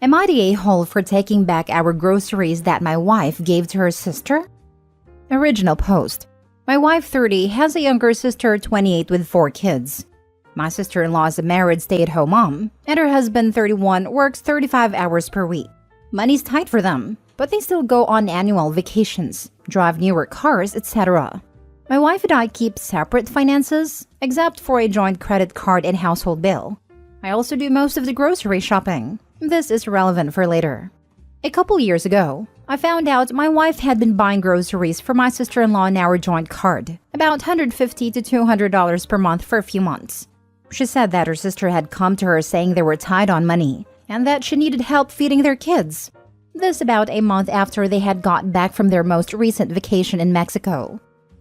Am I the a-hole for taking back our groceries that my wife gave to her sister? Original post. My wife, 30, has a younger sister, 28, with 4 kids. My sister-in-law is a married stay-at-home mom, and her husband, 31, works 35 hours per week. Money's tight for them, but they still go on annual vacations, drive newer cars, etc. My wife and I keep separate finances, except for a joint credit card and household bill. I also do most of the grocery shopping. This is relevant for later. A couple years ago, I found out my wife had been buying groceries for my sister-in-law in our joint card, about $150 to $200 per month for a few months. She said that her sister had come to her saying they were tight on money and that she needed help feeding their kids. This about a month after they had got back from their most recent vacation in Mexico.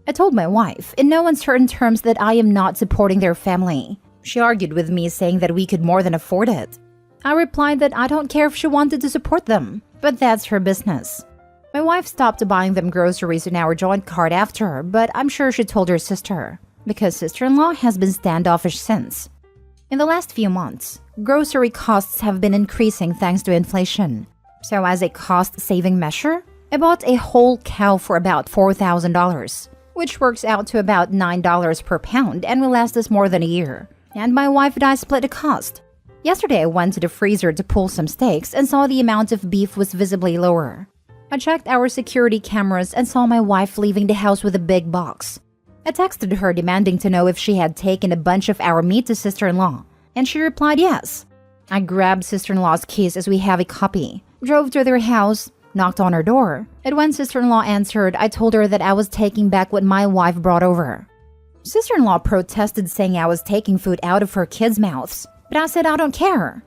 I told my wife in no uncertain terms that I am not supporting their family. She argued with me, saying that we could more than afford it. I replied that I don't care if she wanted to support them, but that's her business. My wife stopped buying them groceries in our joint card after, but I'm sure she told her sister, because sister-in-law has been standoffish since. In the last few months, grocery costs have been increasing thanks to inflation. So as a cost-saving measure, I bought a whole cow for about $4,000, which works out to about $9 per pound and will last us more than a year. And my wife and I split the cost. Yesterday, I went to the freezer to pull some steaks and saw the amount of beef was visibly lower. I checked our security cameras and saw my wife leaving the house with a big box. I texted her demanding to know if she had taken a bunch of our meat to sister-in-law, and she replied yes. I grabbed sister-in-law's keys as we have a copy, drove to their house, knocked on her door, and when sister-in-law answered, I told her that I was taking back what my wife brought over. Sister-in-law protested, saying I was taking food out of her kids' mouths. But I said I don't care.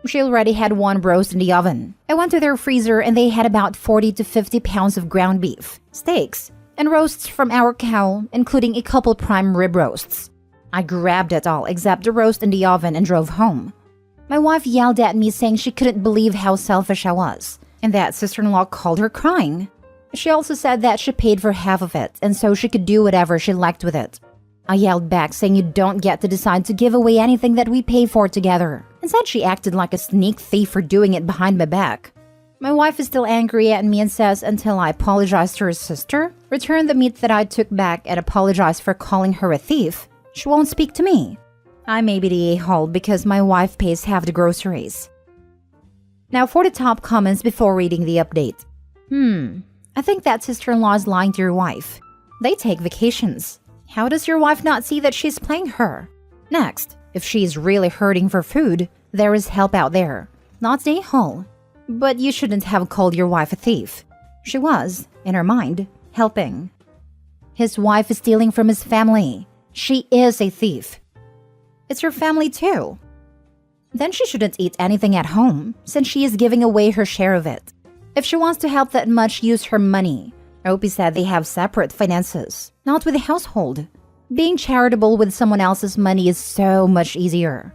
She already had one roast in the oven. I went to their freezer and they had about 40 to 50 pounds of ground beef, steaks, and roasts from our cow, including a couple prime rib roasts. I grabbed it all except the roast in the oven and drove home. My wife yelled at me, saying she couldn't believe how selfish I was, and that sister-in-law called her crying. She also said that she paid for half of it, and so she could do whatever she liked with it. I yelled back, saying you don't get to decide to give away anything that we pay for together, and said she acted like a sneak thief for doing it behind my back. My wife is still angry at me and says until I apologize to her sister, return the meat that I took back, and apologize for calling her a thief, she won't speak to me. I may be the a-hole because my wife pays half the groceries. Now for the top comments before reading the update. I think that sister-in-law is lying to your wife. They take vacations. How does your wife not see that she's playing her? Next, if she's really hurting for food, there is help out there. Not the a-hole. But you shouldn't have called your wife a thief. She was, in her mind, helping. His wife is stealing from his family. She is a thief. It's her family too. Then she shouldn't eat anything at home, since she is giving away her share of it. If she wants to help that much, use her money. Opie said they have separate finances, not with the household. Being charitable with someone else's money is so much easier.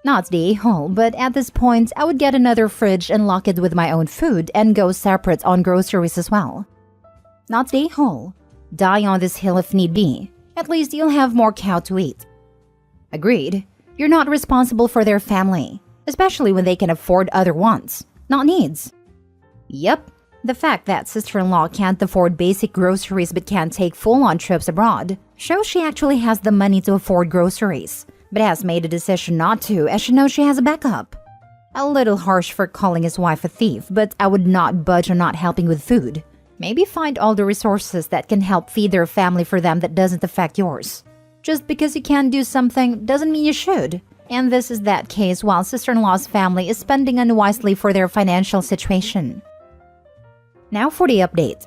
Not the a-hole, but at this point, I would get another fridge and lock it with my own food and go separate on groceries as well. Not the a-hole. Die on this hill if need be. At least you'll have more cow to eat. Agreed. You're not responsible for their family, especially when they can afford other wants, not needs. Yep. The fact that sister-in-law can't afford basic groceries but can take full-on trips abroad shows she actually has the money to afford groceries, but has made a decision not to as she knows she has a backup. A little harsh for calling his wife a thief, but I would not budge on not helping with food. Maybe find all the resources that can help feed their family for them that doesn't affect yours. Just because you can do something doesn't mean you should. And this is that case while sister-in-law's family is spending unwisely for their financial situation. Now for the update.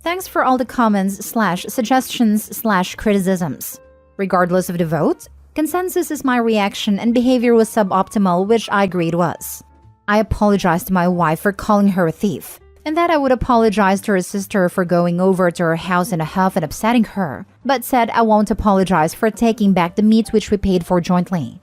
Thanks for all the comments/suggestions/criticisms. Regardless of the vote, consensus is my reaction and behavior was suboptimal, which I agreed was. I apologized to my wife for calling her a thief, and that I would apologize to her sister for going over to her house in a huff and upsetting her, but said I won't apologize for taking back the meat which we paid for jointly.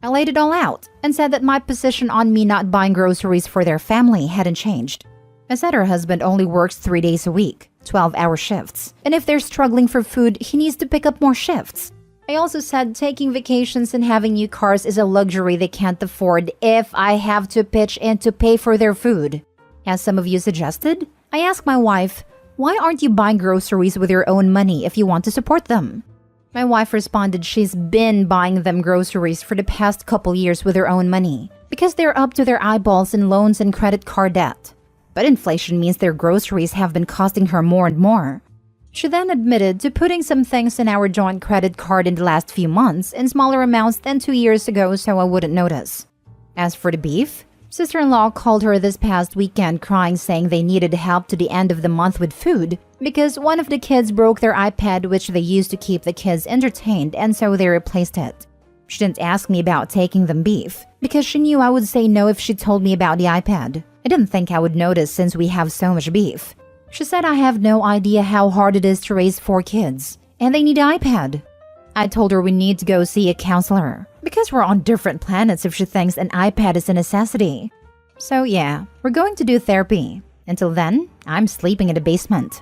I laid it all out and said that my position on me not buying groceries for their family hadn't changed. I said her husband only works 3 days a week, 12-hour shifts, and if they're struggling for food, he needs to pick up more shifts. I also said taking vacations and having new cars is a luxury they can't afford if I have to pitch in to pay for their food. As some of you suggested, I asked my wife, why aren't you buying groceries with your own money if you want to support them? My wife responded she's been buying them groceries for the past couple years with her own money because they're up to their eyeballs in loans and credit card debt. But inflation means their groceries have been costing her more and more. She then admitted to putting some things in our joint credit card in the last few months in smaller amounts than 2 years ago, so I wouldn't notice. As for the beef, sister-in-law called her this past weekend crying, saying they needed help to the end of the month with food because one of the kids broke their iPad, which they used to keep the kids entertained, and so they replaced it. She didn't ask me about taking them beef because she knew I would say no if she told me about the iPad. I didn't think I would notice since we have so much beef. She said I have no idea how hard it is to raise 4 kids, and they need an iPad. I told her we need to go see a counselor because we're on different planets if she thinks an iPad is a necessity. So yeah, we're going to do therapy. Until then, I'm sleeping in the basement.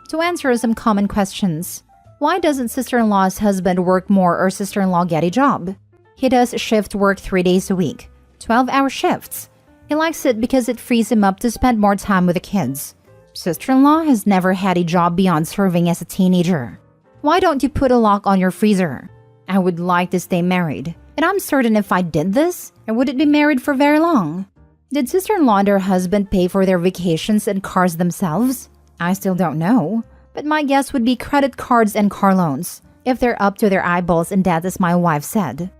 To answer some common questions, why doesn't sister-in-law's husband work more or sister-in-law get a job? He does shift work 3 days a week, 12-hour shifts. He likes it because it frees him up to spend more time with the kids. Sister-in-law has never had a job beyond serving as a teenager. Why don't you put a lock on your freezer? I would like to stay married, and I'm certain if I did this, I wouldn't be married for very long. Did sister-in-law and her husband pay for their vacations and cars themselves? I still don't know, but my guess would be credit cards and car loans, if they're up to their eyeballs in debt, as my wife said.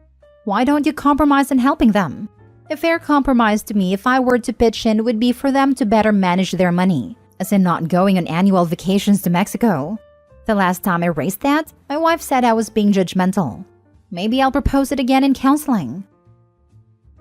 Why don't you compromise in helping them? A fair compromise to me if I were to pitch in would be for them to better manage their money, as in not going on annual vacations to Mexico. The last time I raised that, my wife said I was being judgmental. Maybe I'll propose it again in counseling.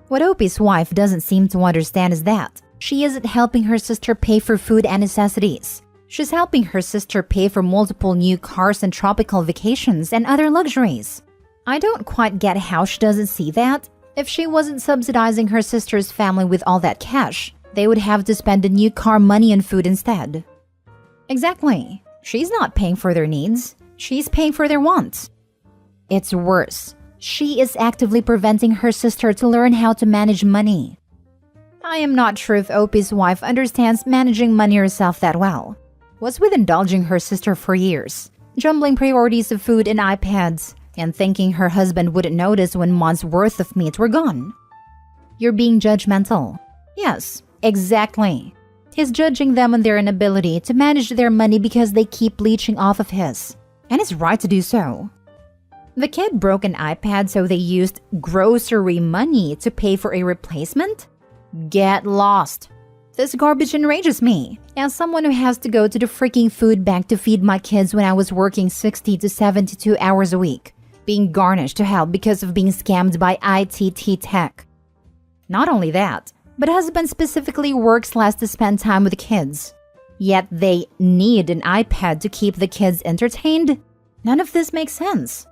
What Opie's wife doesn't seem to understand is that she isn't helping her sister pay for food and necessities. She's helping her sister pay for multiple new cars and tropical vacations and other luxuries. I don't quite get how she doesn't see that. If she wasn't subsidizing her sister's family with all that cash, they would have to spend the new car money on food instead. Exactly. She's not paying for their needs. She's paying for their wants. It's worse. She is actively preventing her sister to learn how to manage money. I am not sure if Opie's wife understands managing money herself that well. What's with indulging her sister for years, jumbling priorities of food and iPads, and thinking her husband wouldn't notice when months' worth of meat were gone? You're being judgmental. Yes, exactly. He's judging them on their inability to manage their money because they keep leeching off of his. And it's right to do so. The kid broke an iPad, so they used grocery money to pay for a replacement? Get lost. This garbage enrages me, as someone who has to go to the freaking food bank to feed my kids when I was working 60 to 72 hours a week, being garnished to hell because of being scammed by AITA tech. Not only that, but husband specifically works less to spend time with the kids. Yet they need an iPad to keep the kids entertained? None of this makes sense.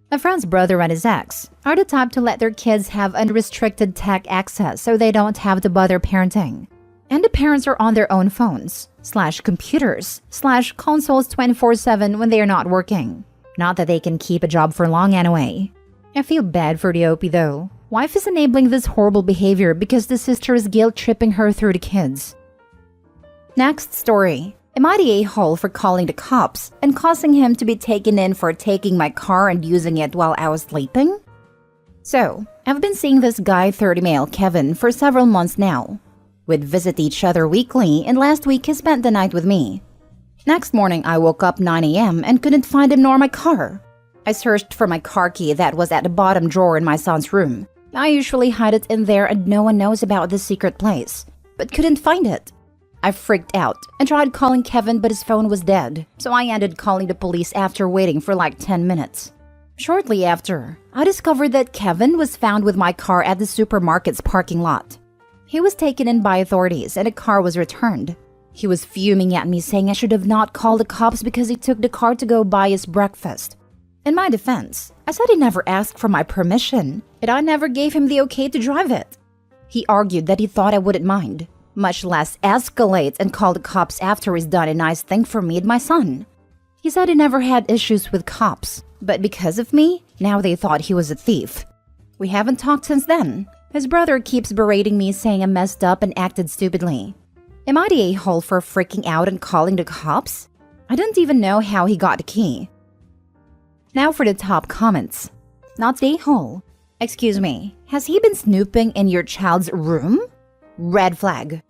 A friend's brother and his ex are the type to let their kids have unrestricted tech access so they don't have to bother parenting. And the parents are on their own phones, /computers, /consoles 24/7 when they are not working. Not that they can keep a job for long anyway. I feel bad for the Opie though. Wife is enabling this horrible behavior because the sister is guilt-tripping her through the kids. Next story. Am I the a-hole for calling the cops and causing him to be taken in for taking my car and using it while I was sleeping? So, I've been seeing this guy 30 male Kevin for several months now. We'd visit each other weekly, and last week he spent the night with me. Next morning I woke up 9 a.m. and couldn't find him nor my car. I searched for my car key that was at the bottom drawer in my son's room. I usually hide it in there and no one knows about this secret place, but couldn't find it. I freaked out and tried calling Kevin, but his phone was dead, so I ended calling the police after waiting for like 10 minutes. Shortly after, I discovered that Kevin was found with my car at the supermarket's parking lot. He was taken in by authorities and a car was returned. He was fuming at me, saying I should have not called the cops because he took the car to go buy his breakfast. In my defense, I said he never asked for my permission, and I never gave him the okay to drive it. He argued that he thought I wouldn't mind, much less escalate and call the cops after he's done a nice thing for me and my son. He said he never had issues with cops, But because of me, now they thought he was a thief. We haven't talked since then. His brother keeps berating me, saying I messed up and acted stupidly. Am I the a-hole for freaking out and calling the cops? I didn't even know how he got the key. Now for the top comments. Not the a-hole. Excuse me, has he been snooping in your child's room? Red flag.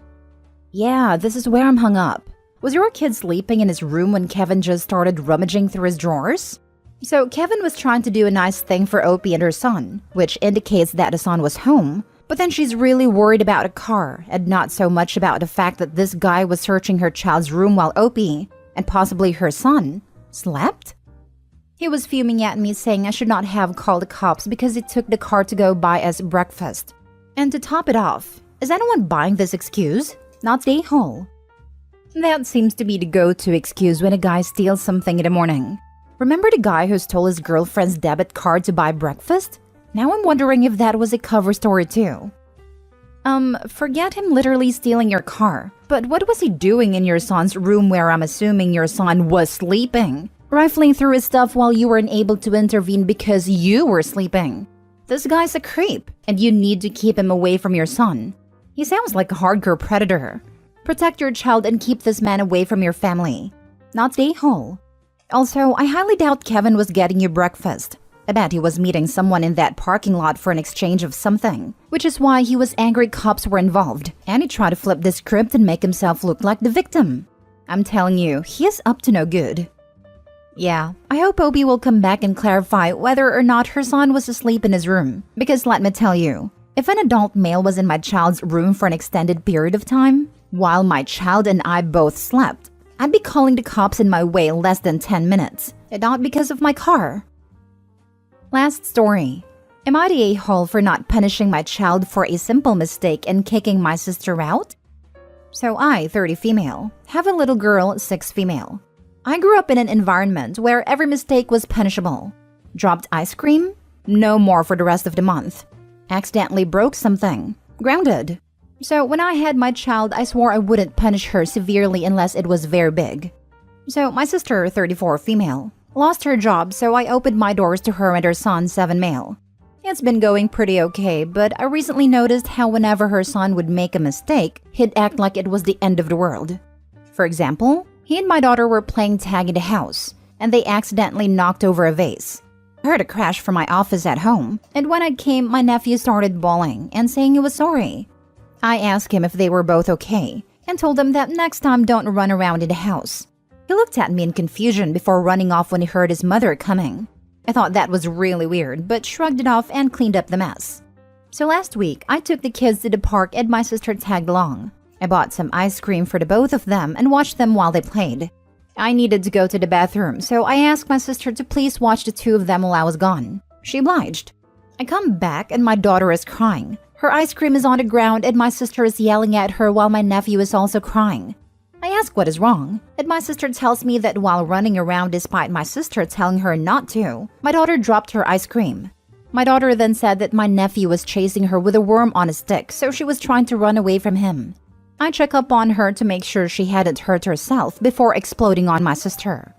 Yeah, this is where I'm hung up. Was your kid sleeping in his room when Kevin just started rummaging through his drawers? So Kevin was trying to do a nice thing for Opie and her son, which indicates that the son was home, but then she's really worried about a car and not so much about the fact that this guy was searching her child's room while Opie, and possibly her son, slept? He was fuming at me, saying I should not have called the cops because he took the car to go buy us breakfast. And to top it off, is anyone buying this excuse? Not the a-hole. That seems to be the go-to excuse when a guy steals something in the morning. Remember the guy who stole his girlfriend's debit card to buy breakfast? Now I'm wondering if that was a cover story too. Forget him literally stealing your car. But what was he doing in your son's room where I'm assuming your son was sleeping? Rifling through his stuff while you were unable to intervene because you were sleeping. This guy's a creep, and you need to keep him away from your son. He sounds like a hardcore predator. Protect your child and keep this man away from your family. Not the a-hole. Also, I highly doubt Kevin was getting you breakfast. I bet he was meeting someone in that parking lot for an exchange of something, which is why he was angry cops were involved, and he tried to flip the script and make himself look like the victim. I'm telling you, he is up to no good. Yeah, I hope Opie will come back and clarify whether or not her son was asleep in his room, because let me tell you, if an adult male was in my child's room for an extended period of time, while my child and I both slept, I'd be calling the cops in my way less than 10 minutes, and not because of my car. Last story. Am I the a-hole for not punishing my child for a simple mistake and kicking my sister out? So I, 30 female, have a little girl, 6 female. I grew up in an environment where every mistake was punishable. Dropped ice cream? No more for the rest of the month. Accidentally broke something? Grounded. So when I had my child, I swore I wouldn't punish her severely unless it was very big. So my sister, 34 female, lost her job, so I opened my doors to her and her son, 7 male. It's been going pretty okay, but I recently noticed how whenever her son would make a mistake, he'd act like it was the end of the world. For example, he and my daughter were playing tag in the house, and they accidentally knocked over a vase. I heard a crash from my office at home, and when I came, my nephew started bawling and saying he was sorry. I asked him if they were both okay, and told him that next time don't run around in the house. He looked at me in confusion before running off when he heard his mother coming. I thought that was really weird, but shrugged it off and cleaned up the mess. So last week, I took the kids to the park and my sister tagged along. I bought some ice cream for the both of them and watched them while they played. I needed to go to the bathroom, so I asked my sister to please watch the two of them while I was gone. She obliged. I come back and my daughter is crying. Her ice cream is on the ground and my sister is yelling at her while my nephew is also crying. I ask what is wrong, and my sister tells me that while running around despite my sister telling her not to, my daughter dropped her ice cream. My daughter then said that my nephew was chasing her with a worm on a stick, so she was trying to run away from him. I check up on her to make sure she hadn't hurt herself before exploding on my sister.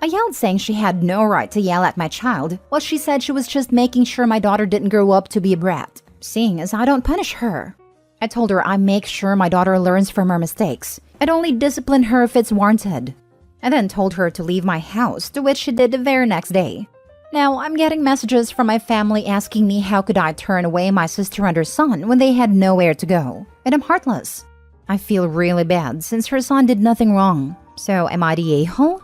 I yelled saying she had no right to yell at my child, while she said she was just making sure my daughter didn't grow up to be a brat, seeing as I don't punish her. I told her I make sure my daughter learns from her mistakes. I'd only discipline her if it's warranted. I then told her to leave my house, to which she did the very next day. Now, I'm getting messages from my family asking me how could I turn away my sister and her son when they had nowhere to go, and I'm heartless. I feel really bad since her son did nothing wrong. So am I the a-hole?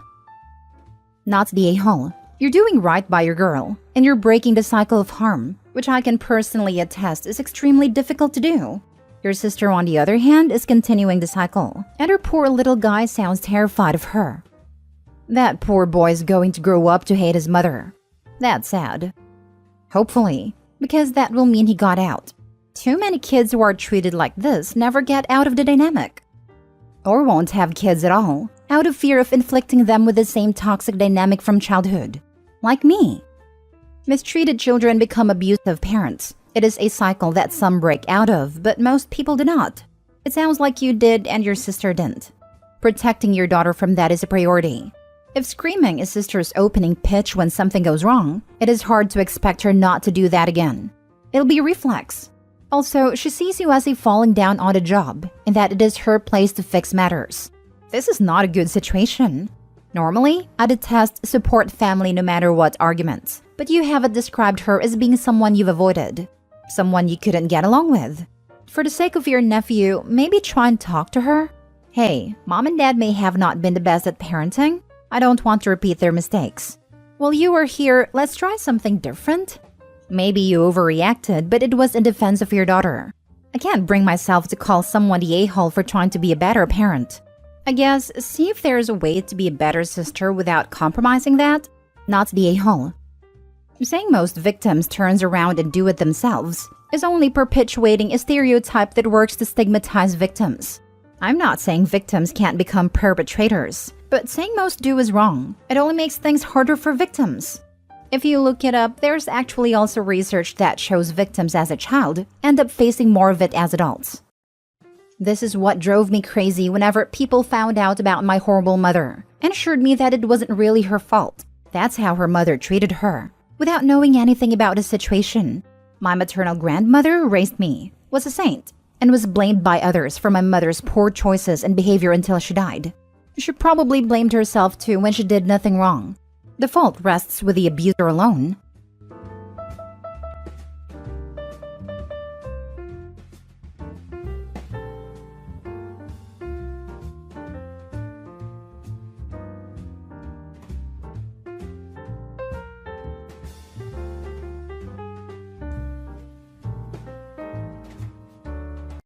Not the a-hole. You're doing right by your girl, and you're breaking the cycle of harm, which I can personally attest is extremely difficult to do. Your sister, on the other hand, is continuing the cycle, and her poor little guy sounds terrified of her. That poor boy is going to grow up to hate his mother. That's sad. Hopefully, because that will mean he got out. Too many kids who are treated like this never get out of the dynamic. Or won't have kids at all, out of fear of inflicting them with the same toxic dynamic from childhood. Like me. Mistreated children become abusive parents. It is a cycle that some break out of, but most people do not. It sounds like you did and your sister didn't. Protecting your daughter from that is a priority. If screaming is sister's opening pitch when something goes wrong, it is hard to expect her not to do that again. It'll be a reflex. Also, she sees you as a falling down on the job and that it is her place to fix matters. This is not a good situation. Normally, I detest support family no matter what arguments, but you haven't described her as being someone you've avoided, someone you couldn't get along with. For the sake of your nephew, maybe try and talk to her. Hey, mom and dad may have not been the best at parenting. I don't want to repeat their mistakes. While you were here, let's try something different. Maybe you overreacted, but it was in defense of your daughter. I can't bring myself to call someone the a-hole for trying to be a better parent. I guess, see if there's a way to be a better sister without compromising that, not the a-hole. Saying most victims turns around and do it themselves is only perpetuating a stereotype that works to stigmatize victims. I'm not saying victims can't become perpetrators, but saying most do is wrong. It only makes things harder for victims. If you look it up, there's actually also research that shows victims as a child end up facing more of it as adults. This is what drove me crazy whenever people found out about my horrible mother and assured me that it wasn't really her fault. That's how her mother treated her, without knowing anything about the situation. My maternal grandmother raised me, was a saint, and was blamed by others for my mother's poor choices and behavior until she died. She probably blamed herself too when she did nothing wrong. The fault rests with the abuser alone.